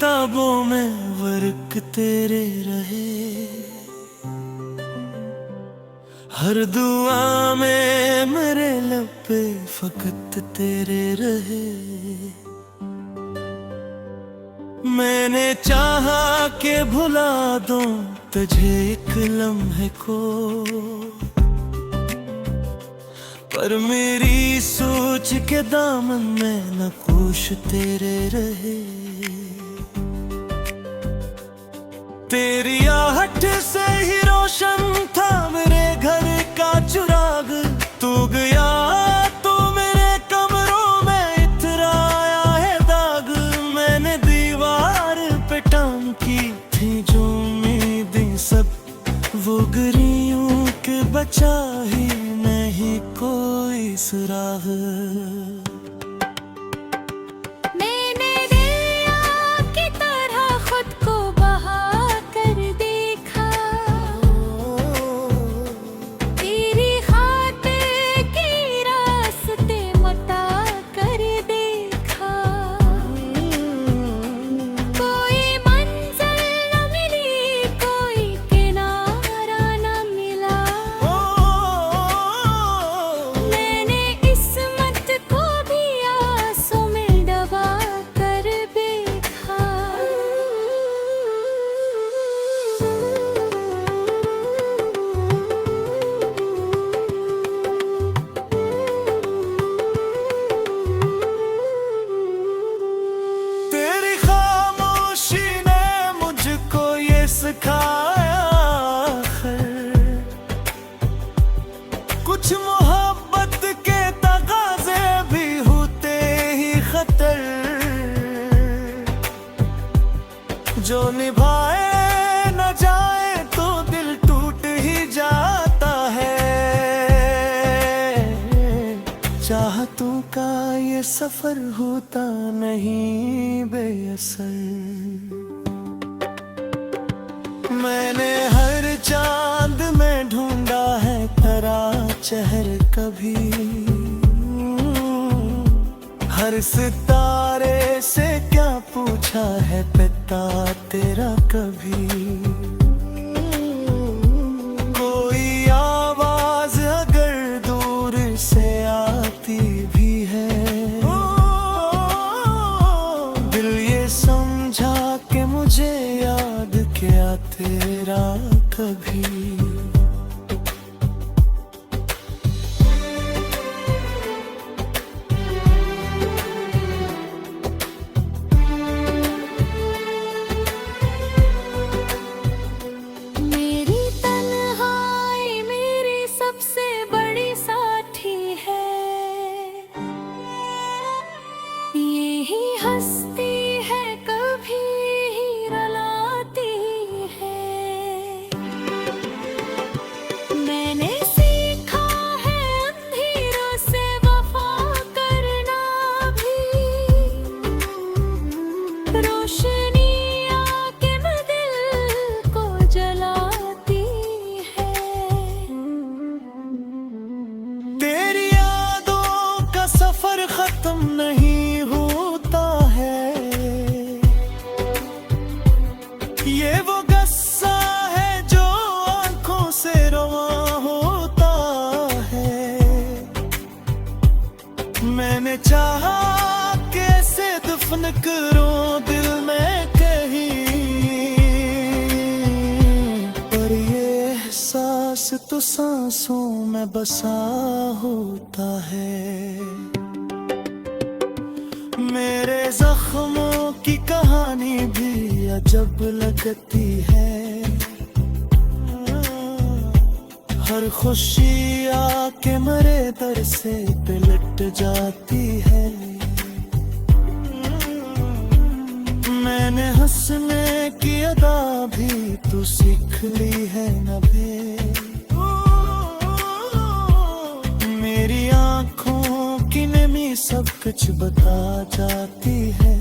किताबों में वर्क तेरे रहे, हर दुआ में मेरे लब पे फकत तेरे रहे। मैंने चाहा के भुला दूं तुझे एक लम्हे को, पर मेरी सोच के दामन में नक्श तेरे रहे। तेरी आहट से ही रोशन था मेरे घर का चिराग, तू गया तो मेरे कमरों में इतराया है दाग। मैंने दीवार पे टांग की थी जो उम्मीदें सब, वो गिरियों के बचा ही नहीं कोई सुराग। कुछ मोहब्बत के तगाज़े भी होते ही खतर, जो निभाए न जाए तो दिल टूट ही जाता है। चाहतों का ये सफर होता नहीं बेअसर, मैंने हर चांद में ढूंढा है तेरा चेहर कभी, हर सितारे से क्या पूछा है पिता तेरा कभी। कोई आवाज अगर दूर से आती भी है, दिल ये समझा के मुझे याद किया तेरा कभी। सफर खत्म नहीं होता है, ये वो गस्सा है जो आंखों से रवां होता है। मैंने चाहा कैसे दफन करूं दिल में कहीं, पर ये एहसास तो सांसों में बसा होता है। मेरे जख्मों की कहानी भी अजब लगती है, हर खुशी आके मेरे दर से पिलट जाती है। मैंने हंसने की अदा भी तू सीख ली है न बे, मेरी आंखों की नमी सब कुछ बता जाती है।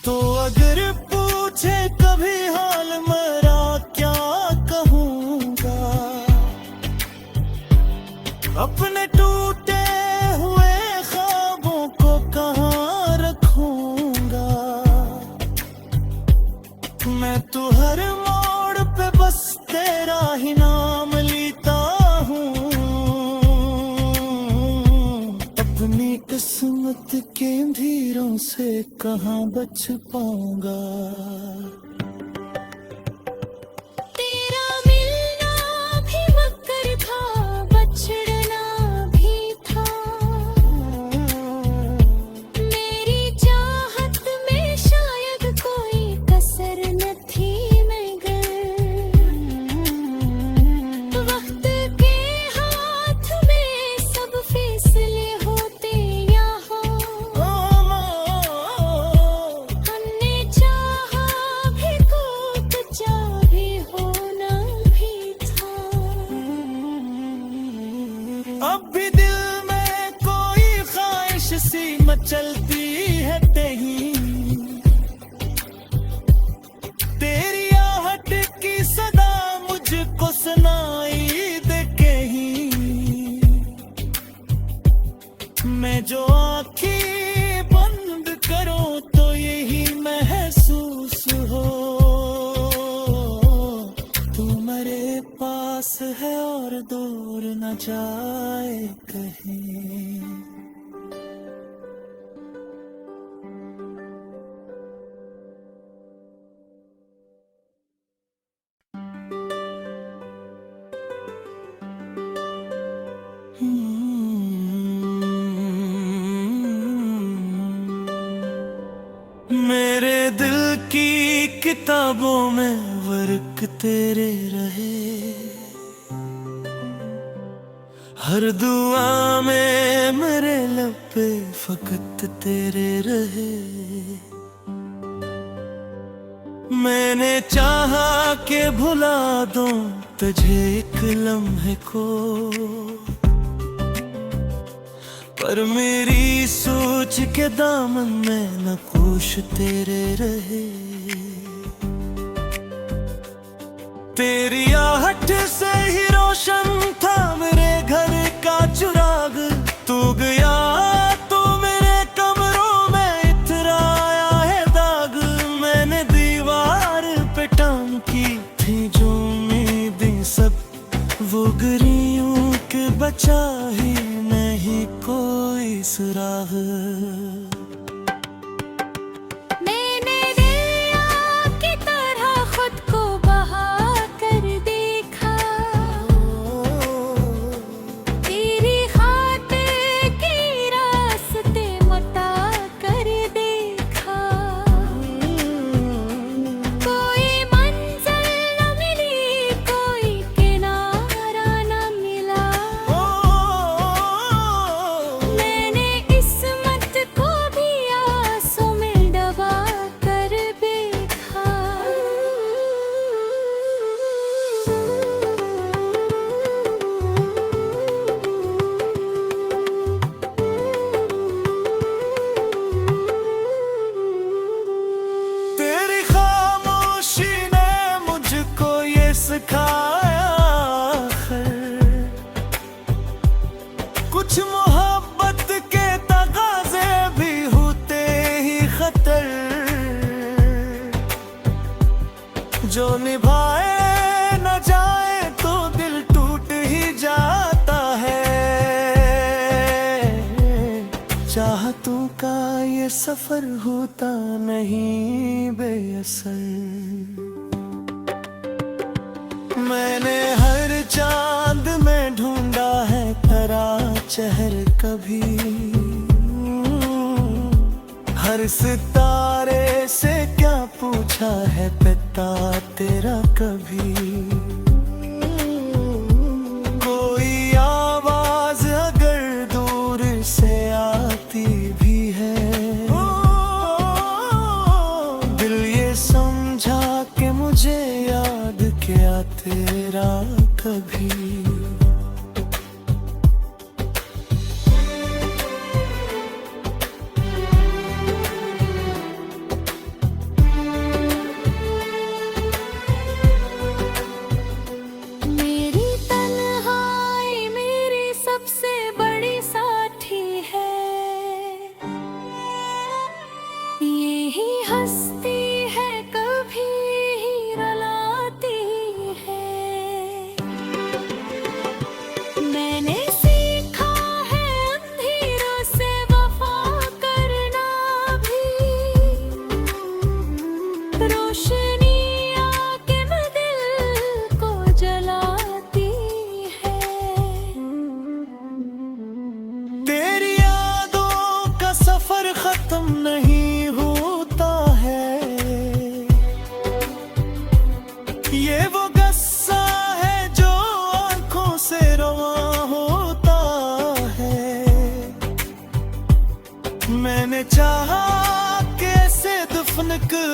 तो अगर पूछे कभी हाल मेरा क्या कहूँगा, अपने टूटे हुए ख्वाबों को कहाँ रखूँ। तू हर मोड़ पे बस तेरा ही नाम लेता हूँ। अपनी किस्मत के अंधेरों से कहाँ बच पाऊंगा। अब भी दिल में कोई ख्वाहिश सी मचलती है तेरी आहट की सदा मुझको सुनाई दे कहीं। मैं जो आँखें बंद करूं तो यही महसूस हो, तू मेरे पास है और दूर न जाए कहीं। मेरे दिल की किताबों में वर्क तेरे रहे, हर दुआ में मेरे लब पे फकत तेरे रहे। मैंने चाहा के भुला दूं तुझे एक लम्हे को, पर मेरी सोच के दामन में नक्श तेरे रहे। तेरी आहट से ही रोशन था मेरे घर का चिराग, तू गया तो मेरे कमरों में इतराया है दाग। मैंने दीवार पे टांग की थी जो उम्मीदें सब, वो गिरियों के बचा ही नहीं कोई सुराग। कुछ मोहब्बत के तगाजे भी होते ही खतर, जो निभाए न जाए तो दिल टूट ही जाता है। चाहतों का ये सफर होता नहीं बेअसर। मैंने हर चांद में ढूंढा है तेरा चेहर कभी, हर सितारे से क्या पूछा है पिता तेरा कभी। कोई आवाज अगर दूर से आती भी है, दिल ये समझा के मुझे याद किया तेरा कभी। हस्ती है कभी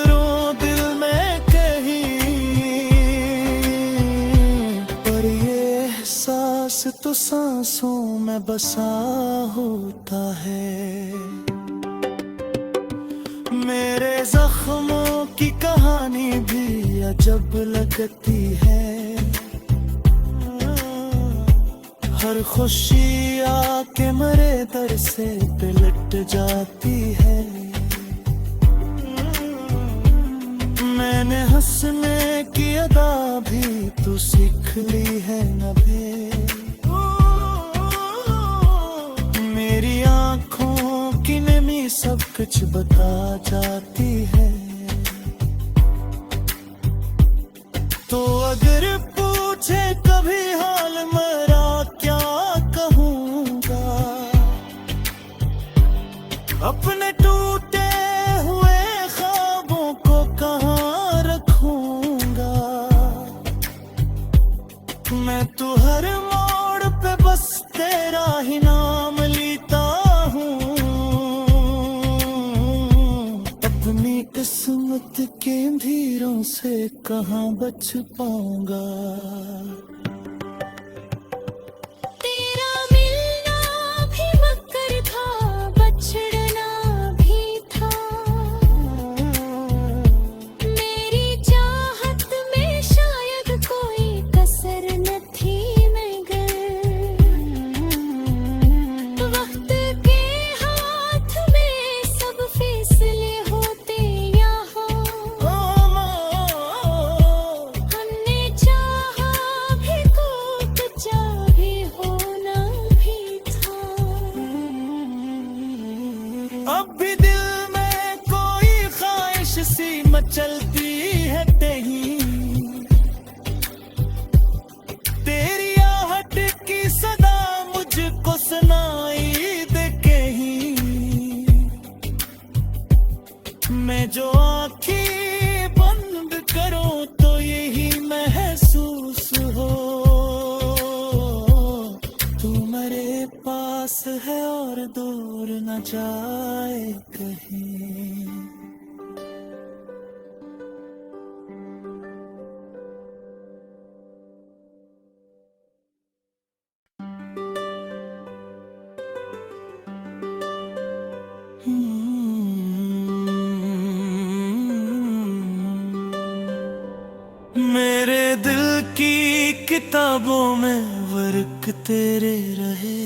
करूं दिल में कहीं, पर ये एहसास तो सांसों में बसा होता है। मेरे जख्मों की कहानी भी अजब लगती है, हर खुशी आके मरे दर से पिलट जाती है। मैंने हंसने की अदा भी तो सीख ली है नभे, मेरी आंखों की नमी सब कुछ बता जाती है। तो अगर पूछे कभी हाल मेरा क्या कहूँगा, अपने टूटे हुए ख्वाबों को कहाँ रखूँगा। मैं तो हर मोड़ पे बस तेरा ही नाम लेता हूँ, अपनी किस्मत के अंधेरों से कहाँ बच पाऊंगा। तेरा मिलना भी मकर था, बछड़ना भी था, मेरी चाहत में शायद कोई कसर न थी मगर, वक्त के हाथ में सब फैसले होते यहाँ, हमने चाहा भी तो कच्चा भी होना भी था। अब भी दिल में कोई ख्वाहिश सी मचलती है कहीं, तेरी आहट की सदा मुझको सुनाई दे कहीं। मैं जो आँखें बंद करूं तो यही महसूस हो, तू मेरे पास है और दूर न जाए कहीं। मेरे दिल की किताबों में वर्क तेरे रहे,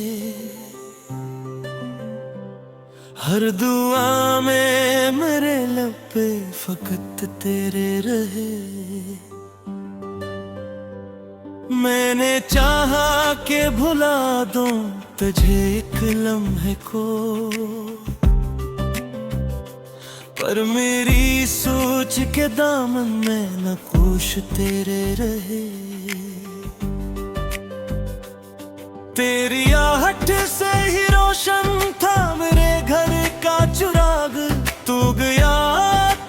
हर दुआ में मेरे लब पे फकत तेरे रहे। मैंने चाहा के भुला दूं तुझे एक लम्हे को, पर मेरी सोच के दामन में नक्श तेरे रहे। तेरी आहट से ही रोशन था मेरे घर का चिराग, तू गया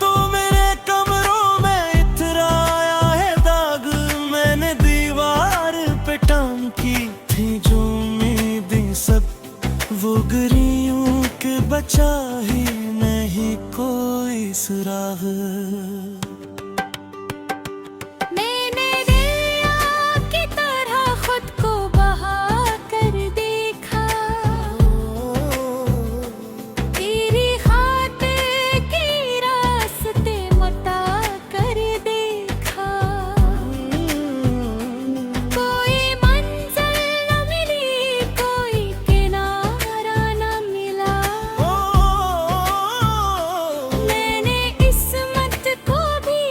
तो मेरे कमरों में इतराया है दाग। मैंने दीवार पे टांग की थी जो उम्मीदें सब, वो गिरियों के बचा ही नहीं कोई सुराग। मैंने दरिया की तरह खुद को बहा कर देखा, तेरी खातिर की रास्ते मिटा कर देखा। कोई मंजिल न मिली, कोई किनारा न मिला, मैंने किस्मत को भी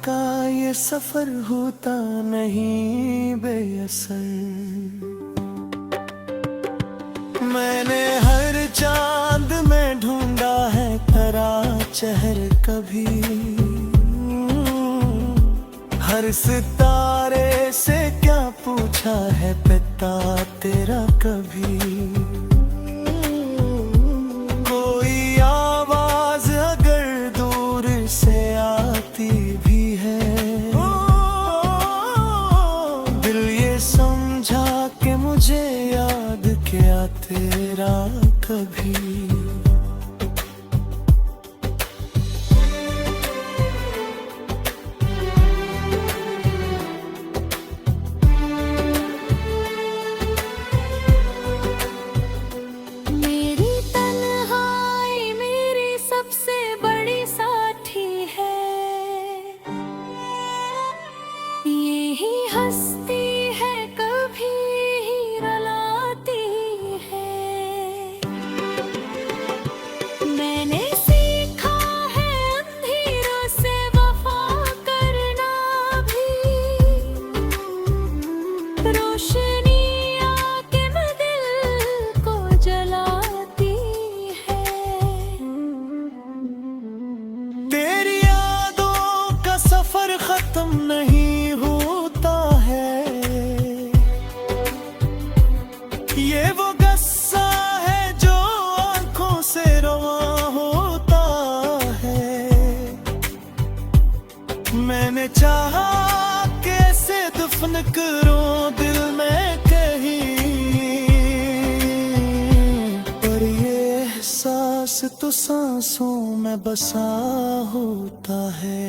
का ये सफर होता नहीं बेअसर। मैंने हर चांद में ढूंढा है तेरा चेहरा कभी, हर सितारे से क्या पूछा है पिता तेरा कभी। कोई आवाज अगर दूर से आती भी है, दिल ये समझा कि मुझे याद क्या तेरा कभी। हंसती है कभी ही रुलाती है, मैंने सीखा है अंधेरों से वफा करना भी। रोशनी आके मैं दिल को जलाती है। तेरी यादों का सफर खत्म नहीं ये वो गस्सा है जो आंखों से रवा होता है। मैंने चाहा कैसे दफन करूं दिल में कहीं, पर ये एहसास तो सांसों में बसा होता है।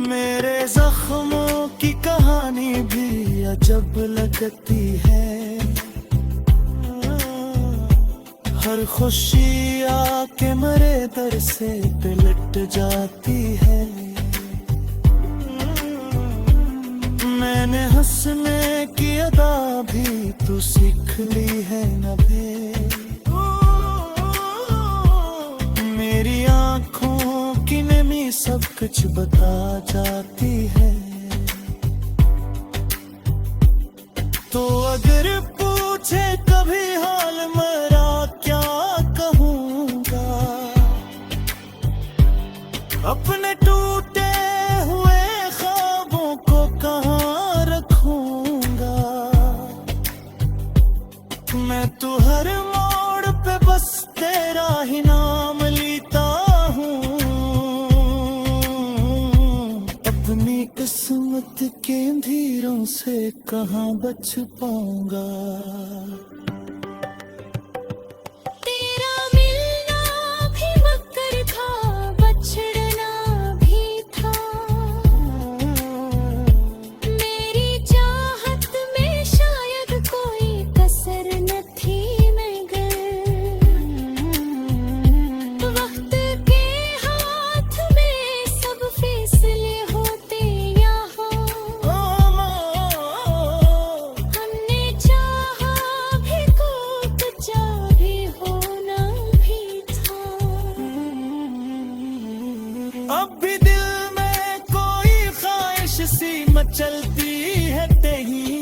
मेरे जख्मों की कहानी भी अजब लगती है, हर खुशी आके मरे दर से पिलट जाती है। मैंने हंसने की अदा भी तो सीख ली है न बे, मेरी आंखों की नमी सब कुछ बता जाती है। तो अगर पूछे कभी हाल मेरा क्या कहूँगा, अपने टूटे हुए ख्वाबों को कहाँ रखूँगा। मैं तो हर मोड़ पे बस तेरा ही नाम लेता हूँ, अपनी किस्मत के अंधेरों से कहाँ बच पाऊंगा। तेरा मिलना भी मकर था, बछड़ना भी था। मेरी चाहत में शायद कोई कसर न थी मगर, वक्त के हाथ में सब फैसले होते यहाँ। हमने चाहा भी को कच्चा भी होना भी था। अब भी दिल में कोई ख्वाहिश सी मचलती है कहीं,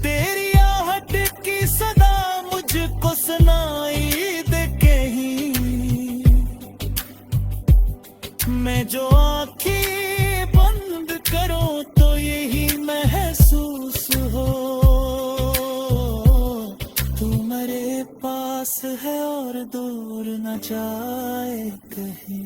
तेरी आहट की सदा मुझको सुनाई दे कहीं। मैं जो आँखें बंद करूं तो यही महसूस हो, तू मेरे पास है और दूर न जाए कहीं।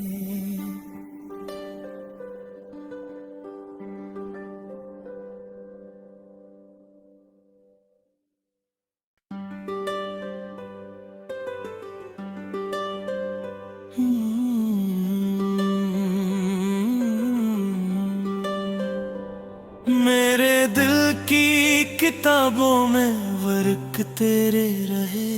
मेरे दिल की किताबों में वर्क तेरे रहे,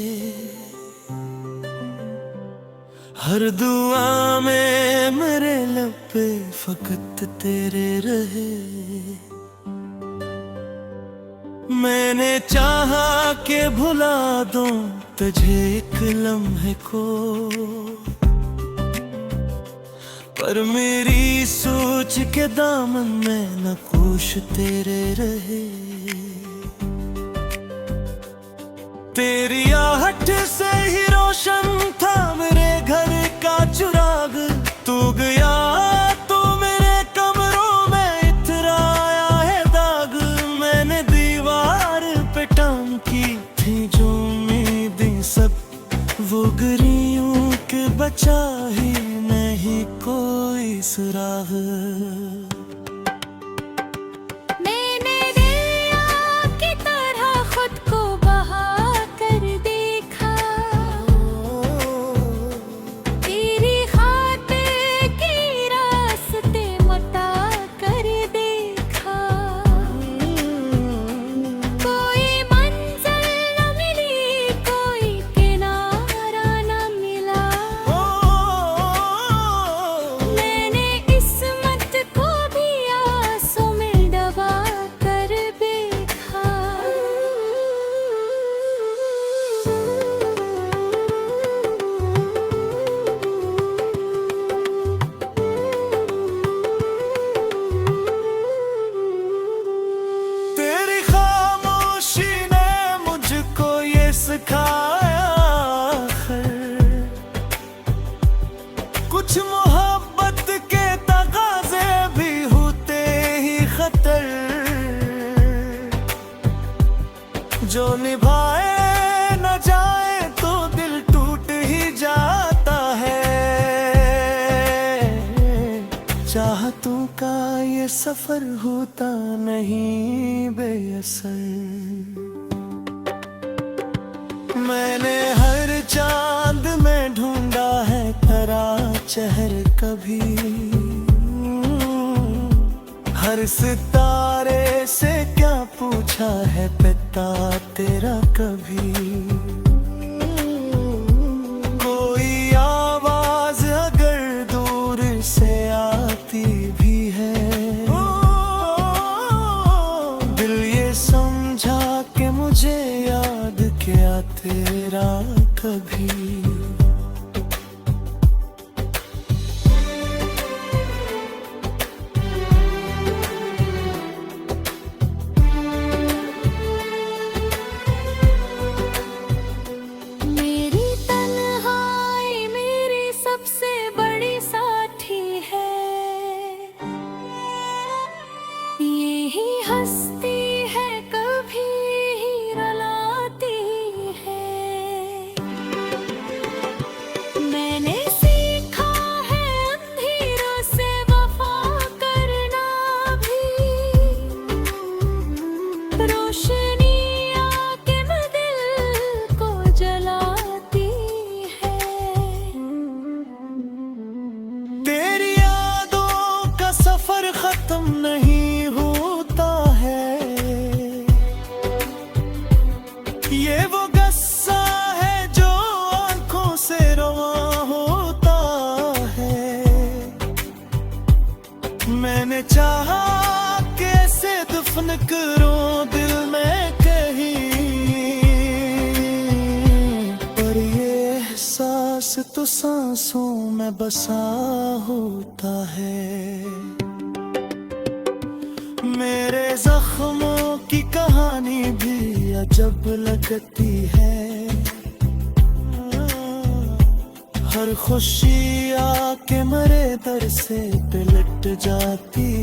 हर दुआ में मेरे लब पे फकत तेरे रहे। मैंने चाहा के भुला दूं तुझे एक लम्हे को, पर मेरी सोच के दामन में नक्श तेरे रहे। तेरी आहट से ही रोशन था मेरे घर का चिराग। तू गया तो मेरे कमरों में इतराया है दाग। मैंने दीवार पे टांग की थी जो उम्मीदें सब वो गिरियों के बचा ही नहीं कोई सुराग। मैंने दरिया की तरह खुद को बहा कर देखा। तेरी खातिर की रास्ते मटा कर देखा। कोई मंजिल न मिली, कोई किनारा न मिला। मैंने किस्मत को भी आंसू में डबा कर देखा। तेरी खामोशी ने मुझको ये सिखाया आखिर, कुछ मोहब्बत के तकाज़े भी होते ही खतर। जो निभाए न जाए तो दिल टूट ही जाता है। चाहतों का ये सफर होता नहीं बेअसर। मैंने हर चांद में ढूंढा है तेरा चेहर कभी। हर सितारे से क्या पूछा है पिता तेरा कभी। कोई आवाज अगर दूर से आती भी है, दिल ये समझा के मुझे याद किया तेरा कभी। मेरी तन्हाई मेरी सबसे बड़ी साथी है। यही हंसती है कभी ही रुलाती है। मैंने सीखा है अंधेरों से वफा करना भी। रोशनी आके मैं दिल को जलाती है। तेरी यादों का सफर खत्म नहीं होता है। ये वो गुस्सा है जो आंखों से रवा होता है। मैंने चाहा कैसे दफन करूं दिल में कहीं, पर ये एहसास तो सांसों में बसा होता है। मेरे जख्मों की कहानी भी अजब लगती है। हर खुशी आके मेरे दर से पिलट जाती